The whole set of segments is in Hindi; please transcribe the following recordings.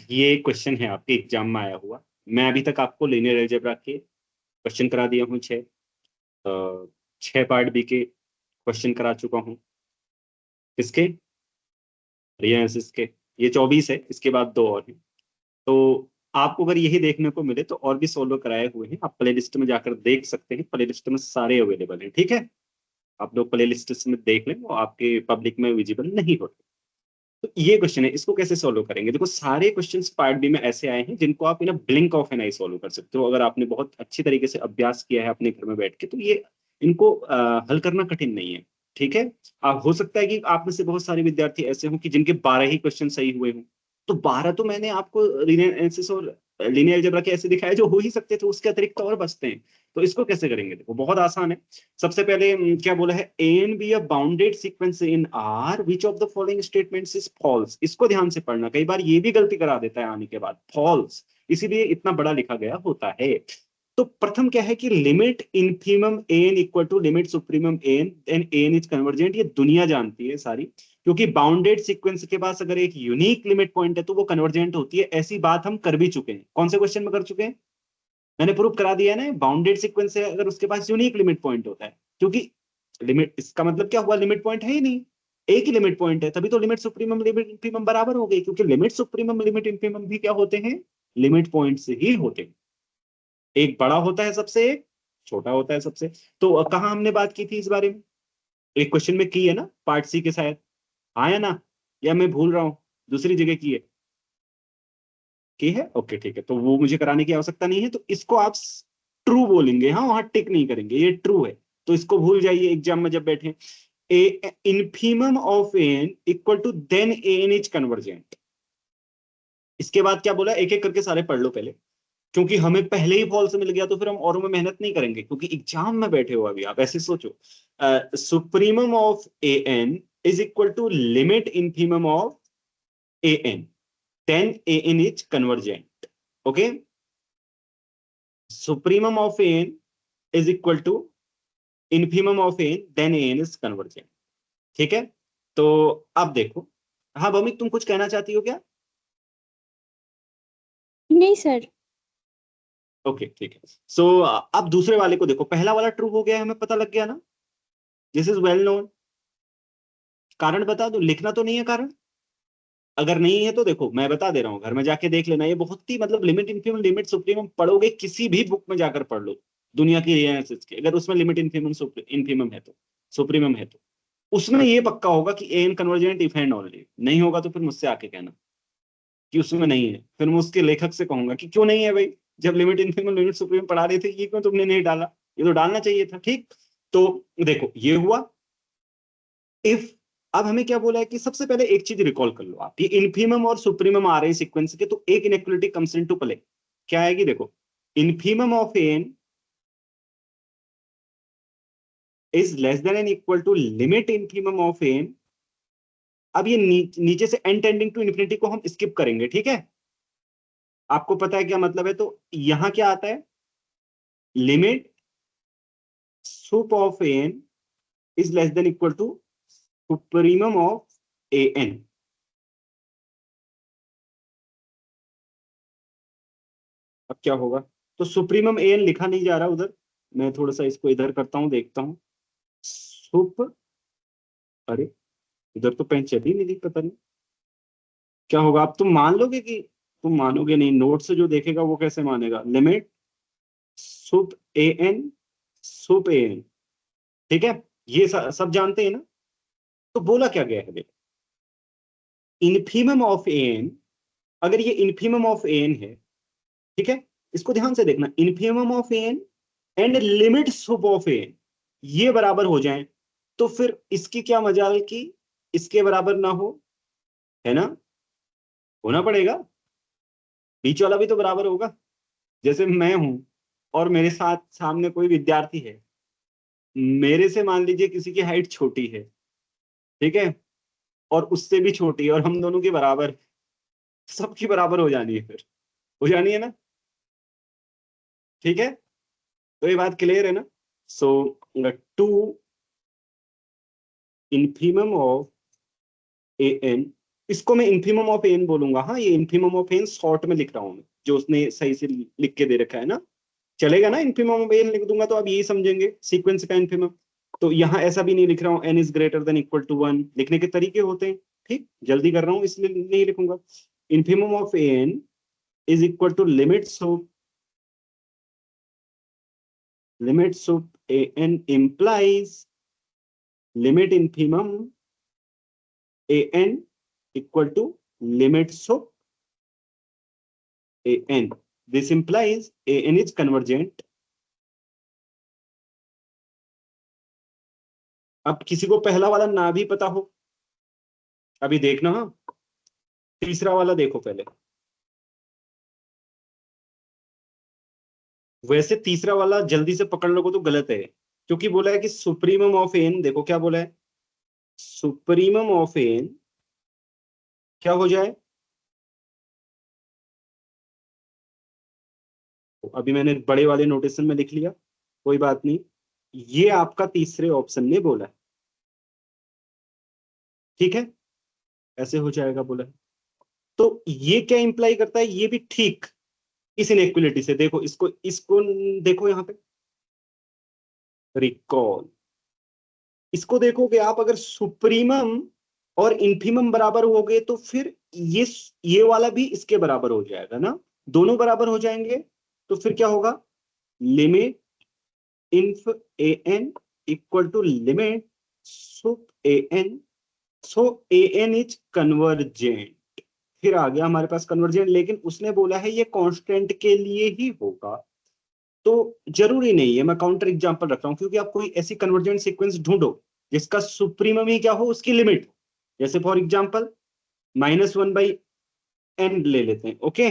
ये क्वेश्चन है आपके एग्जाम में आया हुआ। मैं अभी तक आपको लीनियर अलजेब्रा के क्वेश्चन करा दिया हूँ 6। 6 पार्ट बी के क्वेश्चन करा चुका हूँ। किसके? रियलिसिस के। ये 24 है, इसके बाद 2 और हैं। तो आपको अगर यही देखने को मिले तो और भी सोलो कराए हुए हैं, आप प्ले लिस्ट में जाकर देख सकते हैं। प्ले लिस्ट में सारे अवेलेबल हैं, ठीक है। आप लोग प्ले लिस्ट में देख लें, वो आपके पब्लिक में विजिबल नहीं होते। तो ये क्वेश्चन है, इसको कैसे सोल्व करेंगे? देखो, सारे क्वेश्चंस पार्ट बी में ऐसे आए हैं जिनको आप in blink of an eye solve कर सकते हो। अगर आपने बहुत अच्छी तरीके से अभ्यास किया है अपने घर में बैठ के, तो ये इनको हल करना कठिन नहीं है, ठीक है। आप हो सकता है कि आप में से बहुत सारे विद्यार्थी ऐसे हों कि जिनके 12 ही क्वेश्चन सही हुए हों। तो 12 तो मैंने आपको लीनियर एनालिसिस और लीनियर अलजेब्रा के ऐसे दिखाए जो हो ही सकते थे, उसके अतिरिक्त और बचते हैं। तो इसको कैसे करेंगे? देखो, बहुत आसान है। सबसे पहले क्या बोला है? A and B a bounded sequence in R which of the following statements is false. इसको ध्यान से पढ़ना, कई बार ये भी गलती करा देता है आने के बाद, फॉल्स, इसीलिए इतना बड़ा लिखा गया होता है। तो प्रथम क्या है कि limit infimum N equal to limit supremum N and N is convergent. ये दुनिया जानती है सारी, क्योंकि बाउंडेड सीक्वेंस के पास अगर एक यूनिक लिमिट पॉइंट है तो वो कन्वर्जेंट होती है। ऐसी बात हम कर भी चुके हैं। कौन से क्वेश्चन में कर चुके हैं? मैंने प्रूव करा दिया ना, बाउंडेड सीक्वेंस है अगर उसके पास यूनिक लिमिट पॉइंट होता है। क्योंकि लिमिट, इसका मतलब क्या हुआ? लिमिट पॉइंट है ही नहीं, एक ही लिमिट पॉइंट है, तभी तो लिमिट सुप्रीमम लिमिट इंफीमम बराबर हो गई। क्योंकि लिमिट सुप्रीमम लिमिट इंफीमम भी क्या होते हैं? लिमिट पॉइंट से ही होते हैं। एक बड़ा होता है सबसे, एक छोटा होता है सबसे। तो कहाँ हमने बात की थी इस बारे में? एक क्वेश्चन में की है ना, पार्ट सी के शायद। हाँ या ना? या मैं भूल रहा हूँ? दूसरी जगह की है, ओके ठीक है। तो वो मुझे कराने की आवश्यकता नहीं है, तो इसको आप ट्रू बोलेंगे, हाँ, वहां टिक नहीं करेंगे, ये ट्रू है। तो इसको भूल जाइए एग्जाम में जब बैठे। A infimum of n equal to then N is convergent. इसके बाद क्या बोला? एक एक करके सारे पढ़ लो पहले, क्योंकि हमें पहले ही फॉल्स मिल गया तो फिर हम औरों में मेहनत नहीं करेंगे, क्योंकि एग्जाम में बैठे हो अभी आप। ऐसे सोचो, supremum of A N is equal to limit infimum of A N, then A N is convergent. Okay, supremum of N is equal to infimum of N, then N is convergent. ठीक है। तो अब देखो, हाँ भौमिक, तुम कुछ कहना चाहती हो क्या? नहीं सर। ओके ठीक है। सो अब दूसरे वाले को देखो, पहला वाला ट्रू हो गया, हमें पता लग गया ना, दिस इज वेल नोन। कारण बता दो, लिखना तो नहीं है कारण? अगर नहीं है तो देखो, मैं बता दे रहा हूँ, घर में जाके देख लेना। ये बहुत ही मतलब लिमिट इन्फीमम लिमिट सुप्रीमम पढ़ोगे, किसी भी बुक में जाकर पढ़ लो दुनिया की एनालिसिस की, अगर उसमें लिमिट इन्फीमम इन्फीमम है तो, सुप्रीमम है तो, उसमें ये पक्का होगा कि a n convergent if and only. नहीं होगा तो फिर मुझसे आके कहना कि उसमें नहीं है, फिर मैं उसके लेखक से कहूंगा कि क्यों नहीं है भाई, जब लिमिट इन्फीमम लिमिट सुप्रीमम पढ़ा रहे थे, ये क्यों तुमने नहीं डाला? ये तो डालना चाहिए था। ठीक, तो देखो ये हुआ इफ। अब हमें क्या बोला है कि सबसे पहले एक चीज रिकॉल कर लो आप, ये इन्फीमम और सुप्रीमम आ रहे हैं सीक्वेंस के, तो एक इनइक्वालिटी कम्स इनटू प्ले। क्या आएगी? देखो, infimum of N is less than N equal to limit infimum of N. अब ये नीचे से एन टेंडिंग टू इन्फिनिटी को हम स्किप करेंगे, ठीक है। आपको पता है क्या मतलब है? तो यहां क्या आता है? Limit sup of N is less than equal to supremum of A N. अब क्या होगा? तो सुप्रीमम ए एन लिखा नहीं जा रहा उधर, मैं थोड़ा सा इसको इधर करता हूं, देखता हूं। सुप, अरे इधर तो पेन चली नहीं रही, पता नहीं क्या होगा। अब तुम मान लोगे कि, तुम मानोगे नहीं, नोट से जो देखेगा वो कैसे मानेगा? Limit sup a n, soup a N, ठीक है। ये सब जानते हैं ना। तो बोला क्या गया है? देखो, इन्फीमम ऑफ एन, अगर ये इन्फीमम ऑफ एन है, ठीक है, इसको ध्यान से देखना, infimum of N and limit sup of N ये बराबर हो जाएं, तो फिर इसकी क्या मजाल कि इसके बराबर ना हो, है ना? होना पड़ेगा, बीच वाला भी तो बराबर होगा। जैसे मैं हूं और मेरे साथ सामने कोई विद्यार्थी है, मेरे से मान लीजिए किसी की हाइट छोटी है, ठीक है, और उससे भी छोटी है, और हम दोनों के बराबर, सबकी बराबर हो जानी है फिर, हो जानी है ना? ठीक है, तो ये बात क्लियर है ना? So to infimum of A n इसको मैं इन्फीमम ऑफ एन बोलूंगा। हाँ, ये इन्फीमम ऑफ एन शॉर्ट में लिख रहा हूँ, जो उसने सही से लिख के दे रखा है ना। चलेगा ना, इन्फीमम ऑफ एन लिख दूंगा तो आप यही समझेंगे सीक्वेंस का इन्फीमम। तो यहाँ ऐसा भी नहीं लिख रहा हूँ N is greater than equal to 1, लिखने के तरीके होते हैं। ठीक, जल्दी कर रहा हूँ इसलिए नहीं लिखूंगा। Infimum of N is equal to limits of an implies limit infimum an equal to limits of an. This implies an is convergent. अब किसी को पहला वाला ना भी पता हो, अभी देखना। हाँ, तीसरा वाला देखो पहले। वैसे तीसरा वाला जल्दी से पकड़ लोगे तो गलत है, क्योंकि बोला है कि सुप्रीमम ऑफ एन, देखो क्या बोला है, सुप्रीमम ऑफ एन क्या हो जाए। अभी मैंने बड़े वाले नोटेशन में लिख लिया, कोई बात नहीं। ये आपका तीसरे ऑप्शन ने बोला है, ठीक है, ऐसे हो जाएगा बोला है। तो ये क्या इंप्लाई करता है, ये भी ठीक इस इनइक्वालिटी से। देखो इसको इसको देखो यहाँ पे, रिकॉल, इसको देखोगे आप, अगर सुप्रीमम और इन्फीमम बराबर हो गए तो फिर ये वाला भी इसके बराबर हो जाएगा ना, दोनों बराबर हो जाएंगे। तो फिर क्या होगा, limit inf a n equal to limit sup a n, so a N is convergent. फिर आ गया हमारे पास कन्वर्जेंट, लेकिन उसने बोला है ये कांस्टेंट के लिए ही होगा, तो जरूरी नहीं है। मैं काउंटर एग्जांपल रख रहा हूं, क्योंकि आप कोई ऐसी कन्वर्जेंट सीक्वेंस ढूंढो जिसका सुप्रीमम ही क्या हो, उसकी लिमिट। जैसे फॉर एग्जांपल -1/n ले लेते हैं, ओके।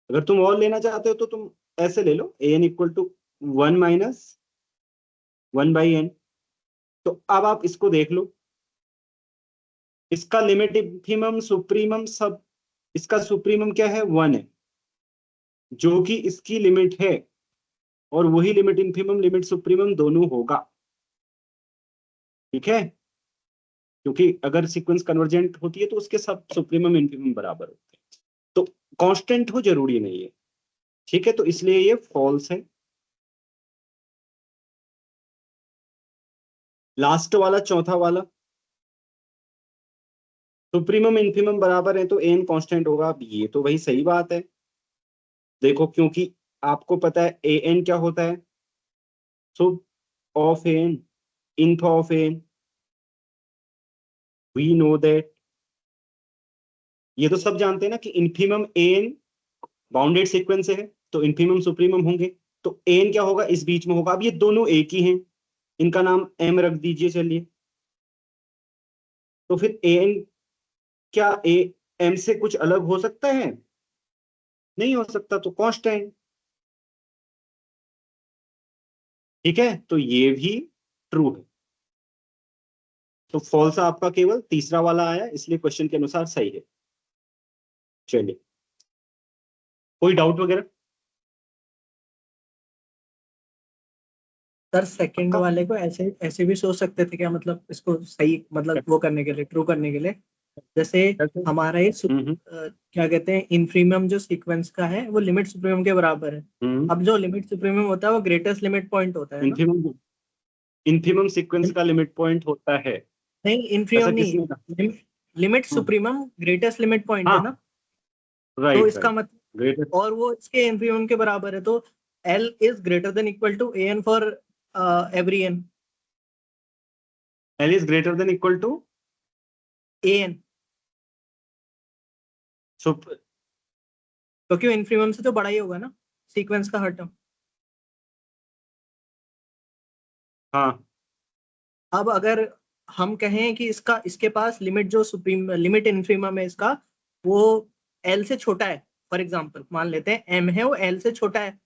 अगर तुम और लेना चाहते हो तो तुम ऐसे ले लो, an इक्वल टू 1-1/n। तो अब आप इसको देख लो, इसका लिमिट इन्फीमम सुप्रीमम सब, इसका सुप्रीमम क्या है, 1 है, जो कि इसकी लिमिट है, और वही लिमिट इन्फीमम लिमिट सुप्रीमम दोनों होगा, ठीक है। क्योंकि अगर सीक्वेंस कन्वर्जेंट होती है तो उसके सब सुप्रीमम इन्फीमम बराबर होते हैं। तो कांस्टेंट हो जरूरी नहीं है, ठीक है, तो इसलिए ये फॉल्स है। लास्ट वाला, चौथा वाला, सुप्रीमम इन्फीमम बराबर है तो एन कांस्टेंट होगा। अब ये तो वही सही बात है, देखो, क्योंकि आपको पता है ए एन क्या होता है, sup of n, inf of n, we know that. ये तो सब जानते हैं ना कि इन्फीमम एन बाउंडेड सीक्वेंस है, तो इन्फीमम सुप्रीमम होंगे, तो एन क्या होगा, इस बीच में होगा। अब ये दोनों एक ही हैं, इनका नाम एम रख दीजिए, चलिए। तो फिर एन क्या ए एम से कुछ अलग हो सकता है, नहीं हो सकता, तो कांस्टेंट, ठीक है। तो ये भी ट्रू है, तो फॉल्स आपका केवल तीसरा वाला आया, इसलिए क्वेश्चन के अनुसार सही है। चलिए, कोई डाउट वगैरह। सर सेकंड पक्का। वाले को ऐसे ऐसे भी सोच सकते थे क्या, मतलब इसको सही, मतलब वो करने के लिए, ट्रू करने के लिए, जैसे कैसे? हमारा ये क्या कहते हैं, इन्फीमम जो सीक्वेंस का है वो लिमिट सुप्रीमम के बराबर है। अब जो लिमिट सुप्रीमम होता है वो ग्रेटेस्ट लिमिट पॉइंट होता है ना। इन्फीमम इन्फीमम सीक्वेंस का लिमिट पॉइंट होता है, नहीं, ऐसा इन्फीमम किसने कहा? नहीं, limit supremum greatest limit point है हाँ, ना। तो राइट इसका राइट, मतलब, ग्रेट। और वो इसके इन्फीमम के बराबर है, तो L is greater than equal to a n for every n. L is greater than equal to a n, sup, क्योंकि इन्फीमम से तो बड़ा ही होगा ना सीक्वेंस का हर टर्म। हाँ, अब अगर हम कहें कि इसका, इसके पास लिमिट जो सुप्रीम लिमिट इन्फीमम है इसका, वो एल से छोटा है, फॉर एग्जांपल मान लेते हैं एम है, वो एल से छोटा है,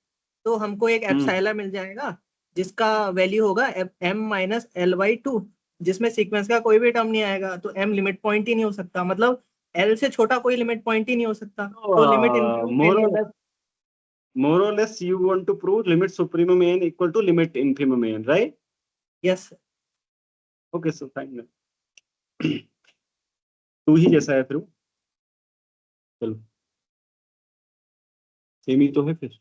तो हमको एक एप्सिलॉन मिल जाएगा जिसका वैल्यू होगा M minus L by two, जिसमें सीक्वेंस का कोई भी टर्म नहीं आएगा, तो एम लिमिट पॉइंट ही नहीं हो सकता, मतलब एल से छोटा कोई लिमिट पॉइंट ही नहीं हो सकता, तो लिमिट इन्फीमम फेल ही होगा। more or less you want to prove limit supremum n equal to limit infimum n, right? Yes. Okay, so fine. टू ही जैसा है फिर वो। चलो सेम ही तो है फिर।